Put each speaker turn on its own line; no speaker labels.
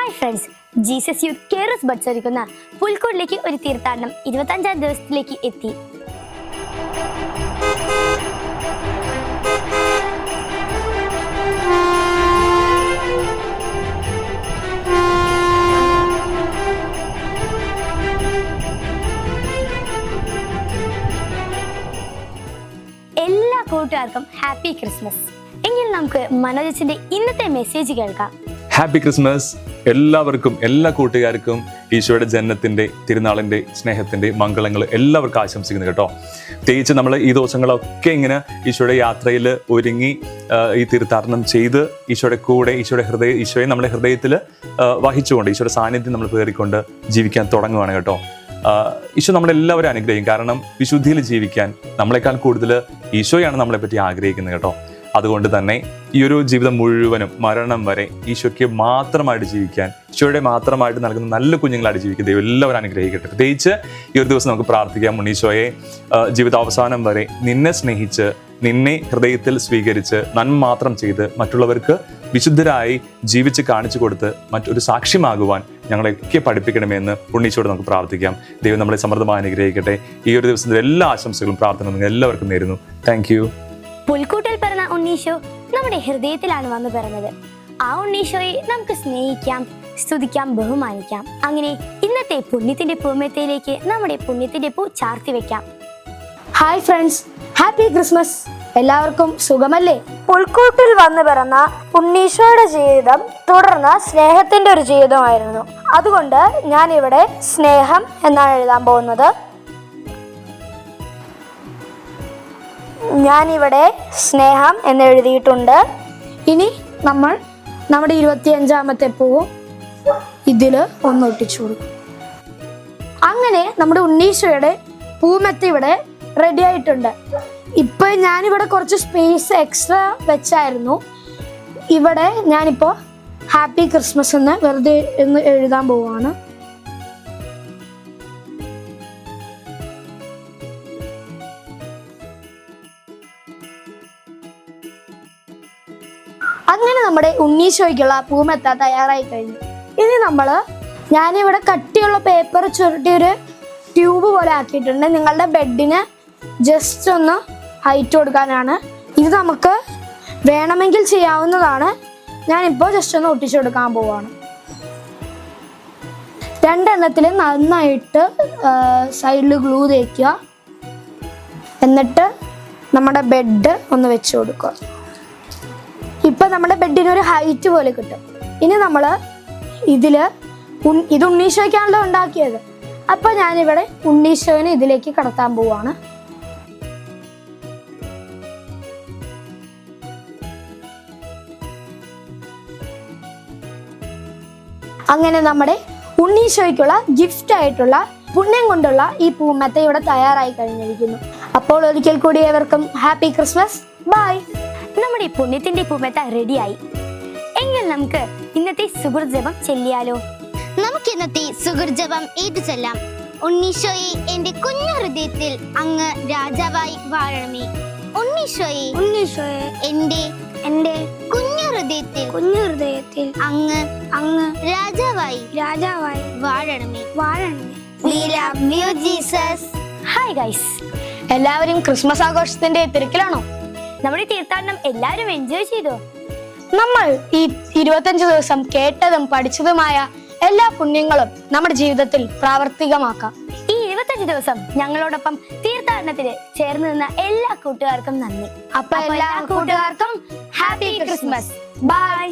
Hi friends, Jesus youth CARES buds ഒരുക്കുന്ന പുൽക്കൂടിലേക്ക് ഒരു തീർത്ഥാടനം 25ാം ദിവസത്തിലേക്ക് എത്തി. എല്ലാ കൂട്ടുകാർക്കും ഹാപ്പി ക്രിസ്മസ്. എങ്കിൽ നമുക്ക് മനോജന്റെ ഇന്നത്തെ മെസ്സേജ് കേൾക്കാം.
ഹാപ്പി ക്രിസ്മസ് എല്ലാവർക്കും, എല്ലാ കൂട്ടുകാർക്കും ഈശോയുടെ ജനനത്തിൻ്റെ തിരുനാളിൻ്റെ സ്നേഹത്തിൻ്റെ മംഗളങ്ങൾ എല്ലാവർക്കും ആശംസിക്കുന്നു കേട്ടോ. പ്രത്യേകിച്ച് നമ്മൾ ഈ ദിവസങ്ങളൊക്കെ ഇങ്ങനെ ഈശോയുടെ യാത്രയിൽ ഒരുങ്ങി ഈ തീർത്ഥാടനം ചെയ്ത് ഈശോയുടെ കൂടെ ഈശോയെ നമ്മുടെ ഹൃദയത്തിൽ വഹിച്ചുകൊണ്ട് ഈശോയുടെ സാന്നിധ്യം നമ്മൾ പേറിക്കൊണ്ട് ജീവിക്കാൻ തുടങ്ങുകയാണ് കേട്ടോ. ഈശോ നമ്മളെല്ലാവരും അനുഗ്രഹിക്കും. കാരണം വിശുദ്ധിയിൽ ജീവിക്കാൻ നമ്മളെക്കാൾ കൂടുതൽ ഈശോയാണ് നമ്മളെപ്പറ്റി ആഗ്രഹിക്കുന്നത് കേട്ടോ. അതുകൊണ്ട് തന്നെ ഈ ഒരു ജീവിതം മുഴുവനും മരണം വരെ ഈശോയ്ക്ക് മാത്രമായിട്ട് ജീവിക്കാൻ, ഈശോയുടെ മാത്രമായിട്ട് നൽകുന്ന നല്ല കുഞ്ഞുങ്ങളായിട്ട് ജീവിക്കുക ദൈവം എല്ലാവരും അനുഗ്രഹിക്കട്ടെ. പ്രത്യേകിച്ച് ഈ ഒരു ദിവസം നമുക്ക് പ്രാർത്ഥിക്കാം. ഉണ്ണീശോയെ ജീവിതാവസാനം വരെ നിന്നെ സ്നേഹിച്ച്, നിന്നെ ഹൃദയത്തിൽ സ്വീകരിച്ച്, നന്മ മാത്രം ചെയ്ത് മറ്റുള്ളവർക്ക് വിശുദ്ധരായി ജീവിച്ച് കാണിച്ചു കൊടുത്ത് മറ്റൊരു സാക്ഷ്യമാകുവാൻ ഞങ്ങളെയൊക്കെ പഠിപ്പിക്കണമെന്ന് ഉണ്ണീശോയോട് നമുക്ക് പ്രാർത്ഥിക്കാം. ദൈവം നമ്മളെ സമൃദ്ധമായി അനുഗ്രഹിക്കട്ടെ. ഈ ഒരു ദിവസത്തിൽ എല്ലാ ആശംസകളും പ്രാർത്ഥനകളും നിങ്ങൾ എല്ലാവർക്കും നേരുന്നു. Thank you.
പുൽക്കൂട്ടിൽ പിറന്ന ഉണ്ണീശോ നമ്മുടെ ഹൃദയത്തിലാണ് വന്നു പിറന്നത്. ആ ഉണ്ണീശോയെ നമുക്ക് സ്നേഹിക്കാം, സ്തുതിക്കാം, ബഹുമാനിക്കാം. അങ്ങനെ ഇന്നത്തെ പുണ്യത്തിന്റെ പൂമേത്തയിലേക്ക് നമ്മുടെ പുണ്യത്തിന്റെ പൂ ചാർത്തി വെക്കാം.
Hi friends, happy Christmas. എല്ലാവർക്കും സുഖമല്ലേ? പുൽക്കൂട്ടിൽ വന്നു പിറന്ന ഉണ്ണീശോയുടെ ജീവിതം തുടർന്ന് സ്നേഹത്തിന്റെ ഒരു ജീവിതമായിരുന്നു. അതുകൊണ്ട് ഞാൻ ഇവിടെ സ്നേഹം എന്നാണ് എഴുതാൻ പോകുന്നത്. ഞാനിവിടെ സ്നേഹം എന്ന് എഴുതിയിട്ടുണ്ട്. ഇനി നമ്മൾ നമ്മുടെ 25ാമത്തെ പൂവും ഇതിൽ ഒന്നൊട്ടിച്ചു കൊടുക്കും. അങ്ങനെ നമ്മുടെ ഉണ്ണീശോയുടെ പൂമെത്ത ഇവിടെ റെഡി ആയിട്ടുണ്ട്. ഇപ്പം ഞാനിവിടെ കുറച്ച് സ്പേസ് എക്സ്ട്രാ വെച്ചായിരുന്നു. ഇവിടെ ഞാനിപ്പോൾ ഹാപ്പി ക്രിസ്മസ് എന്ന് വെറുതെ എന്ന് എഴുതാൻ പോവുകയാണ്. അങ്ങനെ നമ്മുടെ ഉണ്ണീശോയ്ക്കുള്ള പൂമെത്ത തയ്യാറായി കഴിഞ്ഞു. ഇനി ഞാനിവിടെ കട്ടിയുള്ള പേപ്പർ ചുരുട്ടിയൊരു ട്യൂബ് പോലെ ആക്കിയിട്ടുണ്ട്. നിങ്ങളുടെ ബെഡിന് ജസ്റ്റ് ഒന്ന് ഹൈറ്റ് കൊടുക്കാനാണ്. ഇത് നമുക്ക് വേണമെങ്കിൽ ചെയ്യാവുന്നതാണ്. ഞാനിപ്പോൾ ജസ്റ്റ് ഒന്ന് ഒട്ടിച്ചു കൊടുക്കാൻ പോവുകയാണ്. രണ്ടെണ്ണത്തിൽ നന്നായിട്ട് സൈഡിൽ ഗ്ലൂ തേക്കുക. എന്നിട്ട് നമ്മുടെ ബെഡ് ഒന്ന് വെച്ച് കൊടുക്കുക. ഇപ്പം നമ്മുടെ ബെഡിനൊരു ഹൈറ്റ് പോലെ കിട്ടും. ഇനി നമ്മൾ ഇത് ഉണ്ണീശോയ്ക്കാണല്ലോ ഉണ്ടാക്കിയത്. അപ്പം ഞാനിവിടെ ഉണ്ണീശോനെ ഇതിലേക്ക് കടത്താൻ പോവാണ്. അങ്ങനെ നമ്മുടെ ഉണ്ണീശോയ്ക്കുള്ള ഗിഫ്റ്റ് ആയിട്ടുള്ള പുണ്യം കൊണ്ടുള്ള ഈ പൂമെത്ത ഇവിടെ തയ്യാറായി കഴിഞ്ഞിരിക്കുന്നു. അപ്പോൾ ഒരിക്കൽ കൂടി ഏവർക്കും ഹാപ്പി ക്രിസ്മസ്. ബൈ.
നമ്മുടെ ഈ പുണ്യത്തിന്റെ പൂമെത്ത റെഡിയായി. എങ്കിൽ നമുക്ക് ഇന്നത്തെ സുഹൃജപം ചെല്ലിയാലോ?
നമുക്ക് ഇന്നത്തെ സുഹൃജപം ഏതു ചൊല്ലാം? ഉണ്ണീശോയെ എന്റെ കുഞ്ഞു ഹൃദയത്തിൽ അങ്ങ് രാജാവായി വാഴണമേ. ഉണ്ണീശോയെ എന്റെ കുഞ്ഞു ഹൃദയത്തിൽ അങ്ങ് രാജാവായി വാഴണമേ. We love you, Jesus.
Hi guys,
എല്ലാവരും ക്രിസ്മസ് ആഘോഷത്തിന്റെ തിരക്കിലാണോ?
നമ്മുടെ തീർത്ഥാടനം എല്ലാവരും എൻജോയ് ചെയ്തോ?
നമ്മൾ ഈ 25 ദിവസം കേട്ടതും പഠിച്ചതുമായ എല്ലാ പുണ്യങ്ങളും നമ്മുടെ ജീവിതത്തിൽ പ്രാവർത്തികമാക്കാം.
ഈ 25 ദിവസം ഞങ്ങളോടൊപ്പം തീർത്ഥാടനത്തിന് ചേർന്ന് നിന്ന എല്ലാ കൂട്ടുകാർക്കും നന്ദി.
അപ്പൊ എല്ലാ കൂട്ടുകാർക്കും ഹാപ്പി ക്രിസ്മസ്. ബൈ.